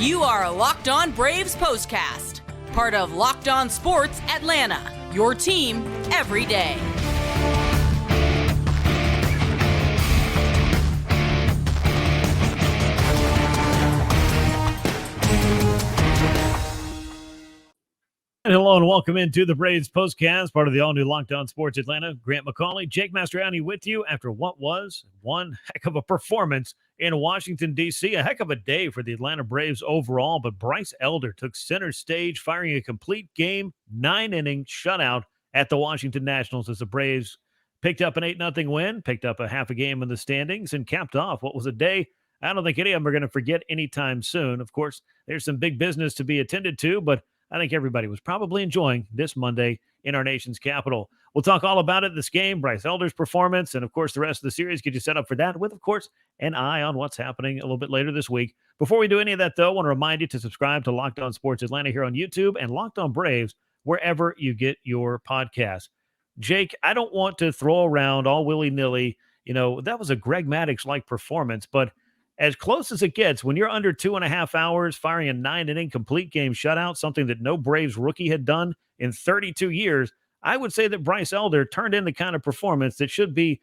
You are Locked On Braves POSTCAST, part of Locked On Sports Atlanta, your team every day. Hello and welcome into the Braves POSTCAST, part of the all-new Locked On Sports Atlanta. Grant McAuley, Jake Mastroianni with you after what was one heck of a performance in Washington, D.C. A heck of a day for the Atlanta Braves overall, but Bryce Elder took center stage, firing a complete game, 9-inning shutout at the Washington Nationals as the Braves picked up an 8-0 win, picked up a half a game in the standings, and capped off what was a day I don't think any of them are going to forget anytime soon. Of course, there's some big business to be attended to, but I think everybody was probably enjoying this Monday in our nation's capital. We'll talk all about it, this game, Bryce Elder's performance, and, of course, the rest of the series. Get you set up for that with, of course, an eye on what's happening a little bit later this week. Before we do any of that, though, I want to remind you to subscribe to Locked On Sports Atlanta here on YouTube and Locked On Braves wherever you get your podcasts. Jake, I don't want to throw around all willy-nilly. You know, that was a Greg Maddux-like performance, but as close as it gets, when you're under 2.5 hours, firing a 9-inning complete game shutout, something that no Braves rookie had done in 32 years, I would say that Bryce Elder turned in the kind of performance that should be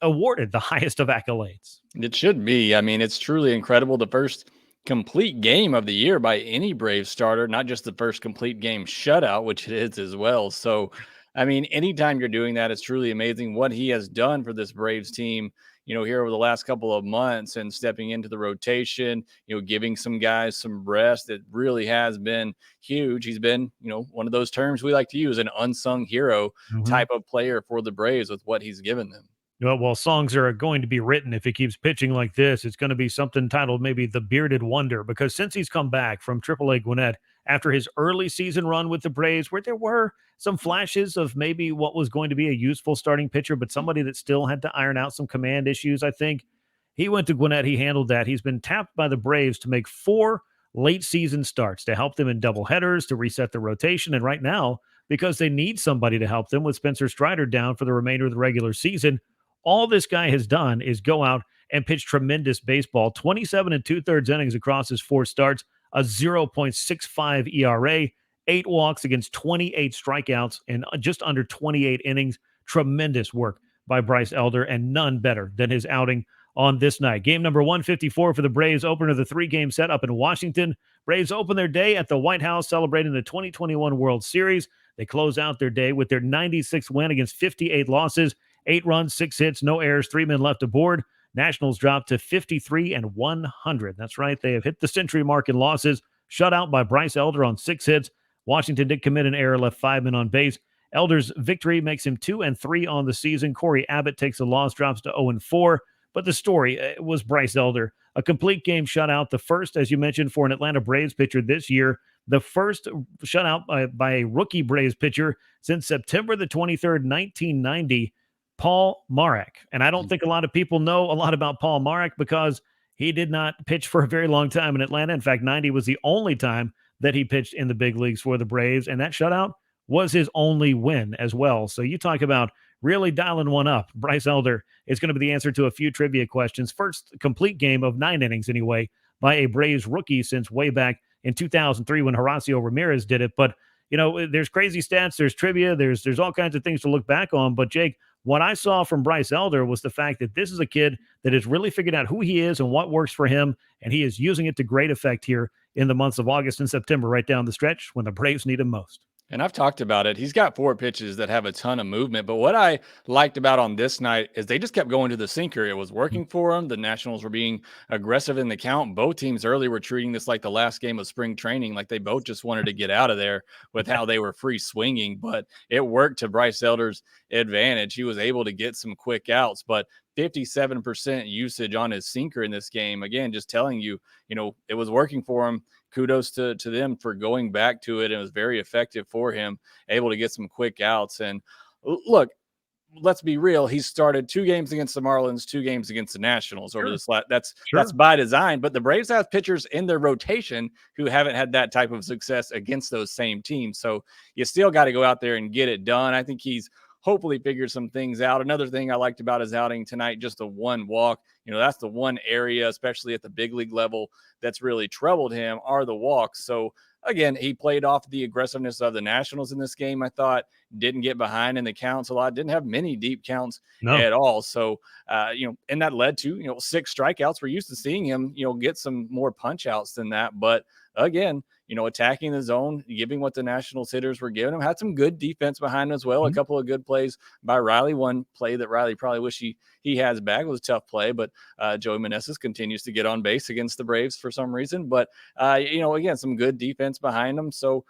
awarded the highest of accolades. It should be. I mean, it's truly incredible. The first complete game of the year by any Braves starter, not just the first complete game shutout, which it is as well. So, I mean, anytime you're doing that, it's truly amazing what he has done for this Braves team, you know, here over the last couple of months and stepping into the rotation, you know, giving some guys some rest. It really has been huge. He's been, you know, one of those terms we like to use, an unsung hero type of player for the Braves with what he's given them. Well, songs are going to be written if he keeps pitching like this. It's going to be something titled maybe The Bearded Wonder, because since he's come back from AAA Gwinnett after his early season run with the Braves, where there were some flashes of maybe what was going to be a useful starting pitcher, but somebody that still had to iron out some command issues, I think. He went to Gwinnett. He handled that. He's been tapped by the Braves to make 4 late season starts to help them in doubleheaders, to reset the rotation. And right now, because they need somebody to help them with Spencer Strider down for the remainder of the regular season, all this guy has done is go out and pitch tremendous baseball. 27 2/3 innings across his 4 starts, a 0.65 ERA, 8 walks against 28 strikeouts in just under 28 innings. Tremendous work by Bryce Elder, and none better than his outing on this night. Game number 154 for the Braves, opener of the 3-game set up in Washington. Braves open their day at the White House celebrating the 2021 World Series. They close out their day with their 96th win against 58 losses, 8 runs, 6 hits, no errors, 3 men left aboard. Nationals dropped to 53-100. That's right. They have hit the century mark in losses. Shut out by Bryce Elder on 6 hits. Washington did commit an error, left 5 men on base. Elder's victory makes him 2-3 on the season. Corey Abbott takes a loss, drops to 0-4. But the story was Bryce Elder. A complete game shutout, the first, as you mentioned, for an Atlanta Braves pitcher this year. The first shutout by a rookie Braves pitcher since September the 23rd, 1990. Paul Marek. And I don't think a lot of people know a lot about Paul Marek because he did not pitch for a very long time in Atlanta. In fact, 90 was the only time that he pitched in the big leagues for the Braves, and that shutout was his only win as well. So you talk about really dialing one up. Bryce Elder is going to be the answer to a few trivia questions. First complete game of 9 innings anyway by a Braves rookie since way back in 2003 when Horacio Ramirez did it. But, you know, there's crazy stats, there's trivia, there's all kinds of things to look back on. But, Jake, what I saw from Bryce Elder was the fact that this is a kid that has really figured out who he is and what works for him, and he is using it to great effect here in the months of August and September, right down the stretch when the Braves need him most. And I've talked about it. He's got 4 pitches that have a ton of movement. But what I liked about on this night is they just kept going to the sinker. It was working for them. The Nationals were being aggressive in the count. Both teams early were treating this like the last game of spring training, like they both just wanted to get out of there with how they were free swinging. But it worked to Bryce Elder's advantage. He was able to get some quick outs, but 57% usage on his sinker in this game. Again, just telling you, you know, it was working for him. Kudos to them for going back to it. It was very effective for him, able to get some quick outs. And look, let's be real. He started 2 games against the Marlins, 2 games against the Nationals over this. That's by design. But the Braves have pitchers in their rotation who haven't had that type of success against those same teams. So you still got to go out there and get it done. I think he's hopefully figure some things out. Another thing I liked about his outing tonight, just the one walk. That's the one area, especially at the big league level, that's really troubled him are the walks. So again, he played off the aggressiveness of the Nationals in this game. I thought didn't get behind in the counts a lot, didn't have many deep counts at all. So, and that led to, 6 strikeouts. We're used to seeing him, get some more punch outs than that. But again, attacking the zone, giving what the Nationals hitters were giving him, had some good defense behind him as well. A couple of good plays by Riley. One play that Riley probably wish he has back was a tough play, but Joey Meneses continues to get on base against the Braves for some reason. But, again, some good defense behind him. So,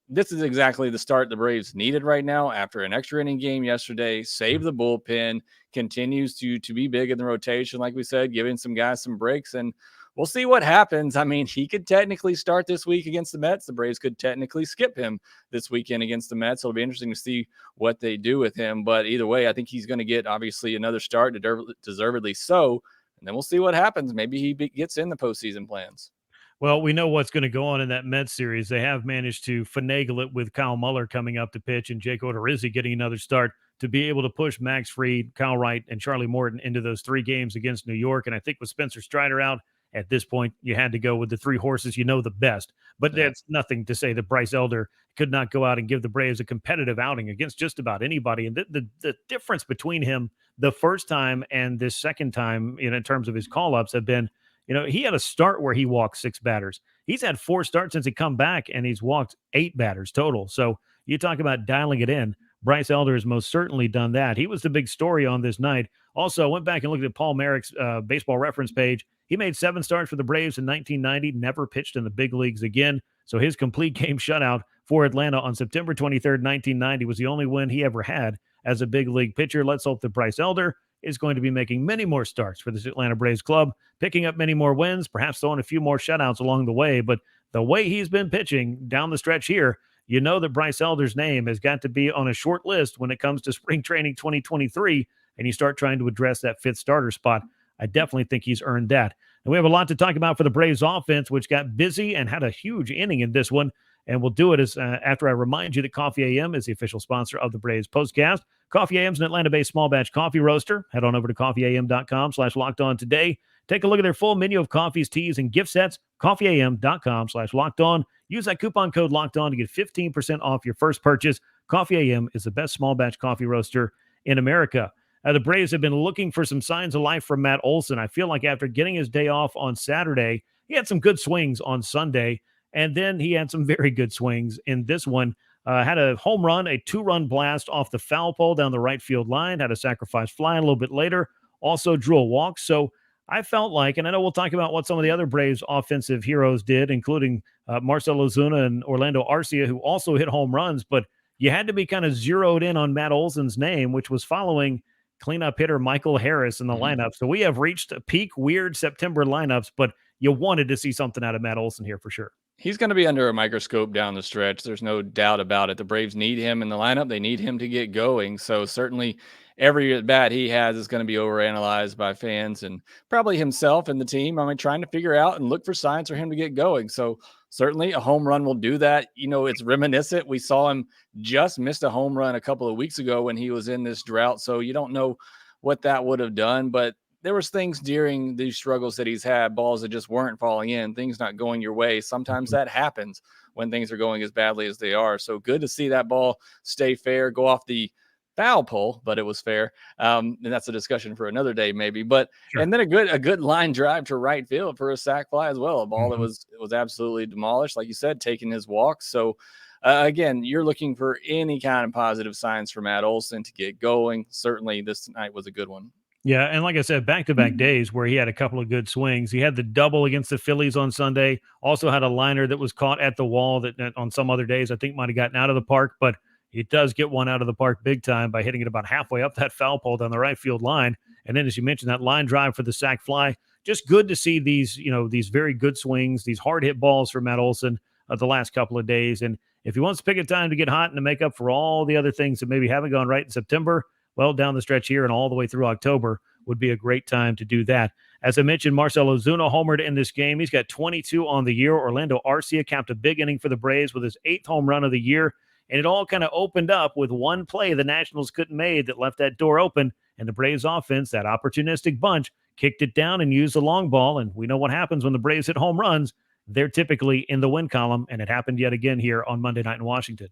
this is exactly the start the Braves needed right now after an extra inning game yesterday. Save the bullpen, continues to be big in the rotation, like we said, giving some guys some breaks, and we'll see what happens. I mean, he could technically start this week against the Mets. The Braves could technically skip him this weekend against the Mets. It'll be interesting to see what they do with him. But either way, I think he's going to get, obviously, another start, deservedly so. And then we'll see what happens. Maybe he gets in the postseason plans. Well, we know what's going to go on in that Mets series. They have managed to finagle it with Kyle Mueller coming up to pitch and Jake Odorizzi getting another start to be able to push Max Fried, Kyle Wright, and Charlie Morton into those 3 games against New York. And I think with Spencer Strider out, at this point, you had to go with the 3 horses the best. But that's nothing to say that Bryce Elder could not go out and give the Braves a competitive outing against just about anybody. And the difference between him the first time and this second time, in terms of his call-ups, have been, he had a start where he walked 6 batters. He's had 4 starts since he come back, and he's walked 8 batters total. So you talk about dialing it in. Bryce Elder has most certainly done that. He was the big story on this night. Also, I went back and looked at Paul Merrick's baseball reference page. He made 7 starts for the Braves in 1990, never pitched in the big leagues again. So his complete game shutout for Atlanta on September 23rd, 1990 was the only win he ever had as a big league pitcher. Let's hope that Bryce Elder is going to be making many more starts for this Atlanta Braves club, picking up many more wins, perhaps throwing a few more shutouts along the way. But the way he's been pitching down the stretch here, that Bryce Elder's name has got to be on a short list when it comes to spring training 2023, and you start trying to address that 5th starter spot. I definitely think he's earned that. And we have a lot to talk about for the Braves offense, which got busy and had a huge inning in this one. And we'll do it after I remind you that Coffee AM is the official sponsor of the Braves Postcast. Coffee AM is an Atlanta-based small batch coffee roaster. Head on over to coffeeam.com/lockedon today. Take a look at their full menu of coffees, teas, and gift sets. coffeeam.com/lockedon. Use that coupon code LOCKEDON to get 15% off your first purchase. Coffee AM is the best small batch coffee roaster in America. The Braves have been looking for some signs of life from Matt Olson. I feel like after getting his day off on Saturday, he had some good swings on Sunday, and then he had some very good swings in this one. Had a home run, a 2-run blast off the foul pole down the right field line, had a sacrifice fly a little bit later, also drew a walk. So I felt like, and I know we'll talk about what some of the other Braves offensive heroes did, including Marcell Ozuna and Orlando Arcia, who also hit home runs, but you had to be kind of zeroed in on Matt Olson's name, which was following cleanup hitter Michael Harris in the lineup. So we have reached peak weird September lineups, but you wanted to see something out of Matt Olson here for sure. He's going to be under a microscope down the stretch. There's no doubt about it. The Braves need him in the lineup. They need him to get going. So certainly every at bat he has is going to be overanalyzed by fans and probably himself and the team. Trying to figure out and look for signs for him to get going. So certainly a home run will do that. It's reminiscent. We saw him just missed a home run a couple of weeks ago when he was in this drought. So you don't know what that would have done, but there was things during these struggles that he's had, balls that just weren't falling in, things not going your way. Sometimes that happens when things are going as badly as they are. So good to see that ball stay fair, go off the foul pole, but it was fair. And that's a discussion for another day, maybe. But sure. And then a good line drive to right field for a sac fly as well. A ball that was absolutely demolished, like you said, taking his walk. So again, you're looking for any kind of positive signs for Matt Olson to get going. Certainly, this night was a good one. Yeah, and like I said, back-to-back days where he had a couple of good swings. He had the double against the Phillies on Sunday. Also had a liner that was caught at the wall that on some other days I think might have gotten out of the park, but he does get one out of the park big time by hitting it about halfway up that foul pole down the right field line. And then, as you mentioned, that line drive for the sac fly. Just good to see these very good swings, these hard hit balls for Matt Olson the last couple of days. And if he wants to pick a time to get hot and to make up for all the other things that maybe haven't gone right in September, well, down the stretch here and all the way through October would be a great time to do that. As I mentioned, Marcell Ozuna homered in this game. He's got 22 on the year. Orlando Arcia capped a big inning for the Braves with his 8th home run of the year. And it all kind of opened up with one play the Nationals couldn't make that left that door open. And the Braves offense, that opportunistic bunch, kicked it down and used the long ball. And we know what happens when the Braves hit home runs. They're typically in the win column. And it happened yet again here on Monday night in Washington.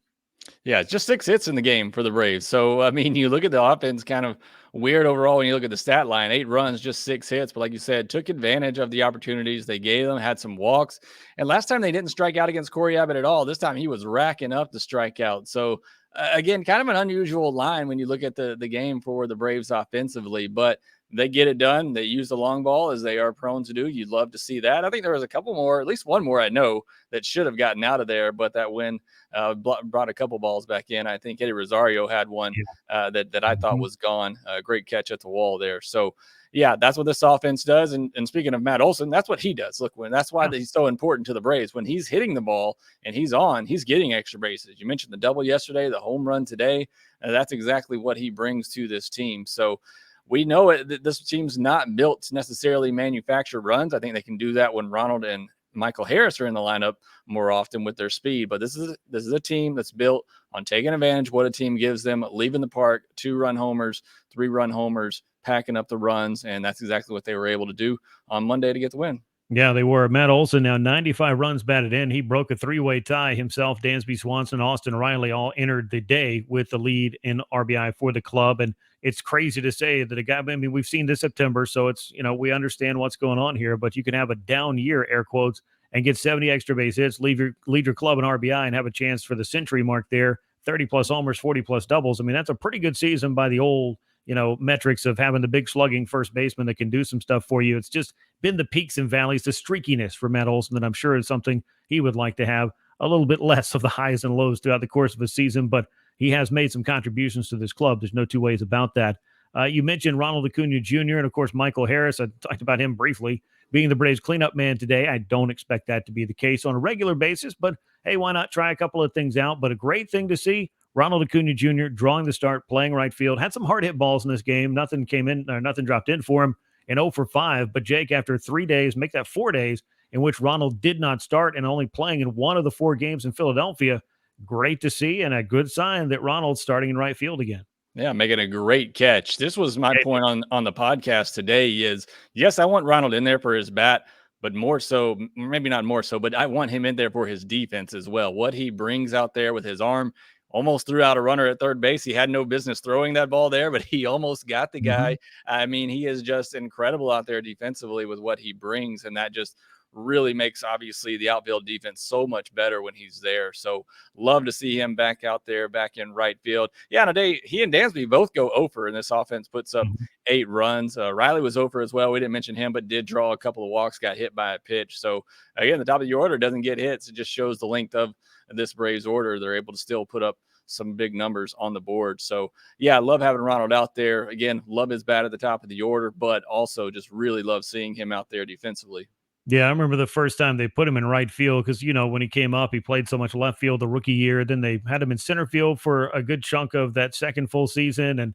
Yeah, it's just 6 hits in the game for the Braves. So, I mean, you look at the offense, kind of weird overall when you look at the stat line. 8 runs, just 6 hits. But like you said, took advantage of the opportunities they gave them, had some walks. And last time they didn't strike out against Corey Abbott at all. This time he was racking up the strikeout. So, again, kind of an unusual line when you look at the game for the Braves offensively. But they get it done. They use the long ball as they are prone to do. You'd love to see that. I think there was a couple more, at least one more I know that should have gotten out of there, but that win brought a couple balls back in. I think Eddie Rosario had one that I thought was gone. Great catch at the wall there. So, yeah, that's what this offense does. And speaking of Matt Olson, that's what he does. Look, that's why he's so important to the Braves. When he's hitting the ball and he's getting extra bases. You mentioned the double yesterday, the home run today. That's exactly what he brings to this team. So, we know it. This team's not built to necessarily manufacture runs. I think they can do that when Ronald and Michael Harris are in the lineup more often with their speed. But this is a team that's built on taking advantage of what a team gives them, leaving the park, 2-run homers, 3-run homers, packing up the runs, and that's exactly what they were able to do on Monday to get the win. Yeah, they were. Matt Olson now 95 runs batted in. He broke a 3-way tie himself. Dansby Swanson, Austin Riley all entered the day with the lead in RBI for the club. And it's crazy to say that a guy, I mean, we've seen this September, so it's, we understand what's going on here, but you can have a down year, air quotes, and get 70 extra base hits, lead your club in RBI and have a chance for the century mark there, 30 plus homers, 40 plus doubles. I mean, that's a pretty good season by the old metrics of having the big slugging first baseman that can do some stuff for you. It's just been the peaks and valleys, the streakiness for Matt Olson that I'm sure is something he would like to have, a little bit less of the highs and lows throughout the course of a season, but he has made some contributions to this club. There's no two ways about that. You mentioned Ronald Acuna Jr. and, of course, Michael Harris. I talked about him briefly being the Braves cleanup man today. I don't expect that to be the case on a regular basis, but hey, why not try a couple of things out? But a great thing to see, Ronald Acuna Jr. drawing the start, playing right field, had some hard hit balls in this game. Nothing dropped in for him in 0 for 5. But Jake, after 3 days, make that 4 days in which Ronald did not start and only playing in one of the 4 games in Philadelphia. Great to see and a good sign that Ronald's starting in right field again. Yeah, making a great catch. This was my point on the podcast today is, yes, I want Ronald in there for his bat, but more so, maybe not more so, but I want him in there for his defense as well. What he brings out there with his arm, almost threw out a runner at third base. He had no business throwing that ball there, but he almost got the guy. I mean, he is just incredible out there defensively with what he brings, and that just really makes, obviously, the outfield defense so much better when he's there. So love to see him back out there, back in right field. Yeah, today he and Dansby both go 0 for, and this offense puts up 8 runs. Riley was 0 for as well. We didn't mention him, but did draw a couple of walks, got hit by a pitch. So, again, the top of your order doesn't get hits. It just shows the length of this Braves order. They're able to still put up some big numbers on the board. So, yeah, I love having Ronald out there. Again, love his bat at the top of the order, but also just really love seeing him out there defensively. Yeah, I remember the first time they put him in right field because, when he came up, he played so much left field the rookie year. Then they had him in center field for a good chunk of that second full season. And,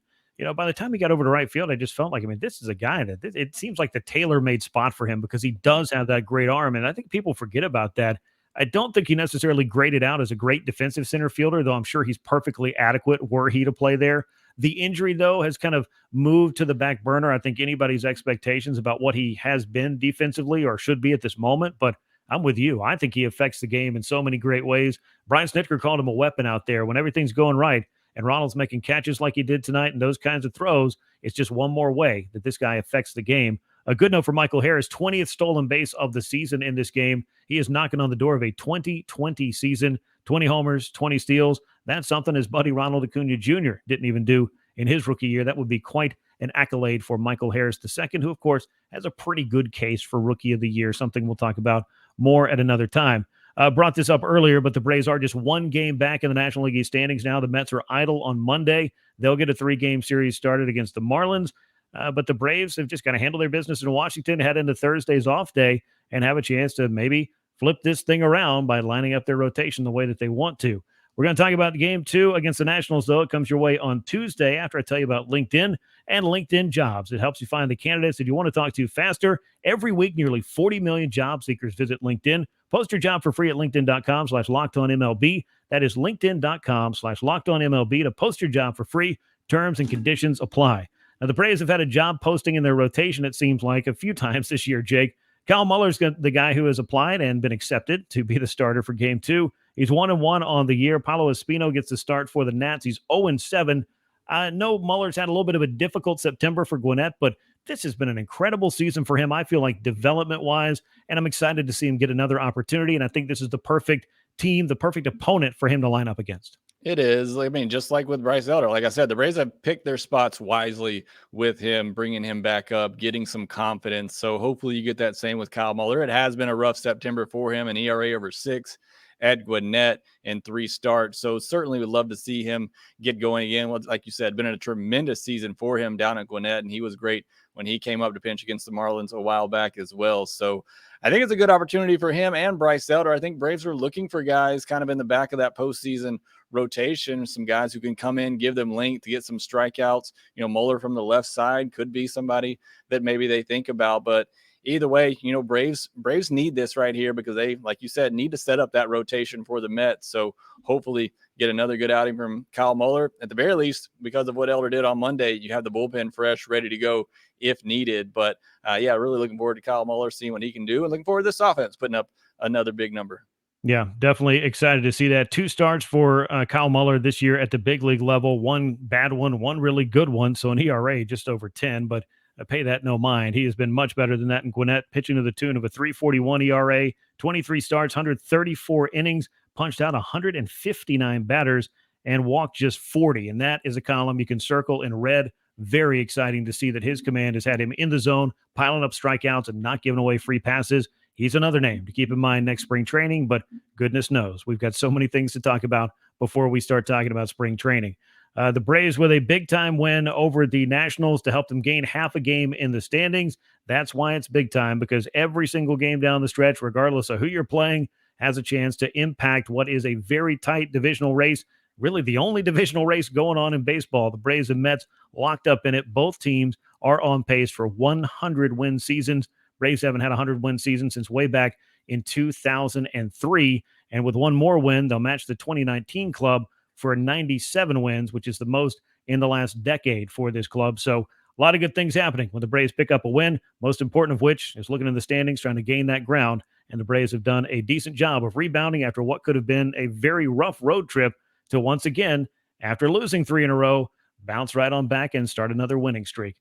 by the time he got over to right field, I just felt like, this is a guy that it seems like the tailor-made spot for him because he does have that great arm. And I think people forget about that. I don't think he necessarily graded out as a great defensive center fielder, though I'm sure he's perfectly adequate were he to play there. The injury, though, has kind of moved to the back burner. I think anybody's expectations about what he has been defensively or should be at this moment, but I'm with you. I think he affects the game in so many great ways. Brian Snitker called him a weapon out there. When everything's going right and Ronald's making catches like he did tonight and those kinds of throws, it's just one more way that this guy affects the game. A good note for Michael Harris, 20th stolen base of the season in this game. He is knocking on the door of a 2020 season, 20 homers, 20 steals. That's something his buddy Ronald Acuna Jr. didn't even do in his rookie year. That would be quite an accolade for Michael Harris II, who, of course, has a pretty good case for Rookie of the Year, something we'll talk about more at another time. Brought this up earlier, but the Braves are just one game back in the National League standings now. The Mets are idle on Monday. They'll get a 3-game series started against the Marlins. But the Braves have just got to handle their business in Washington, head into Thursday's off day, and have a chance to maybe flip this thing around by lining up their rotation the way that they want to. We're going to talk about Game 2 against the Nationals, though. It comes your way on Tuesday after I tell you about LinkedIn and LinkedIn Jobs. It helps you find the candidates that you want to talk to faster. Every week, nearly 40 million job seekers visit LinkedIn. Post your job for free at linkedin.com/lockedonmlb. That is linkedin.com/lockedonmlb to post your job for free. Terms and conditions apply. Now, the Braves have had a job posting in their rotation, it seems like, a few times this year, Jake. Kyle Muller's the guy who has applied and been accepted to be the starter for Game 2. He's 1-1 on the year. Paulo Espino gets the start for the Nats. He's 0-7. I know Muller's had a little bit of a difficult September for Gwinnett, but this has been an incredible season for him, I feel like, development-wise, and I'm excited to see him get another opportunity, and I think this is the perfect team, the perfect opponent for him to line up against. It is. I mean, just like with Bryce Elder, like I said, the Braves have picked their spots wisely with him, bringing him back up, getting some confidence. So hopefully you get that same with Kyle Mueller. It has been a rough September for him, an ERA over 6 at Gwinnett and 3 starts. So certainly would love to see him get going again. Well, like you said, been a tremendous season for him down at Gwinnett, and he was great when he came up to pinch against the Marlins a while back as well. So I think it's a good opportunity for him and Bryce Elder. I think Braves are looking for guys kind of in the back of that postseason rotation, some guys who can come in, give them length to get some strikeouts. You know, Mueller from the left side could be somebody that maybe they think about, but either way, you know, Braves need this right here because they, like you said, need to set up that rotation for the Mets. So hopefully get another good outing from Kyle Mueller. At the very least, because of what Elder did on Monday, you have the bullpen fresh, ready to go if needed. But yeah, really looking forward to Kyle Mueller, seeing what he can do, and looking forward to this offense putting up another big number. Yeah, definitely excited to see that. 2 starts for Kyle Mueller this year at the big league level. 1 bad one really good one. So an ERA just over 10, but I pay that no mind. He has been much better than that in Gwinnett, pitching to the tune of a 3.41 ERA, 23 starts, 134 innings, punched out 159 batters, and walked just 40. And that is a column you can circle in red. Very exciting to see that his command has had him in the zone, piling up strikeouts and not giving away free passes. He's another name to keep in mind next spring training, but goodness knows we've got so many things to talk about before we start talking about spring training. The Braves with a big-time win over the Nationals to help them gain half a game in the standings. That's why it's big time, because every single game down the stretch, regardless of who you're playing, has a chance to impact what is a very tight divisional race, really the only divisional race going on in baseball. The Braves and Mets locked up in it. Both teams are on pace for 100-win seasons. Braves haven't had a 100-win season since way back in 2003. And with one more win, they'll match the 2019 club for 97 wins, which is the most in the last decade for this club. So a lot of good things happening when the Braves pick up a win, most important of which is looking in the standings, trying to gain that ground. And the Braves have done a decent job of rebounding after what could have been a very rough road trip to once again, after losing 3 in a row, bounce right on back and start another winning streak.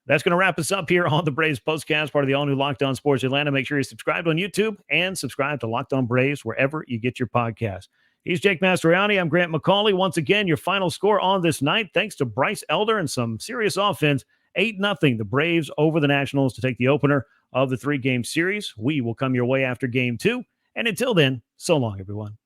That's going to wrap us up here on the Braves Postcast, part of the all-new Locked On Sports Atlanta. Make sure you're subscribed on YouTube and subscribe to Locked On Braves wherever you get your podcast. He's Jake Mastroianni. I'm Grant McAuley. Once again, your final score on this night, thanks to Bryce Elder and some serious offense, 8-0, the Braves over the Nationals to take the opener of the 3-game series. We will come your way after Game 2. And until then, so long, everyone.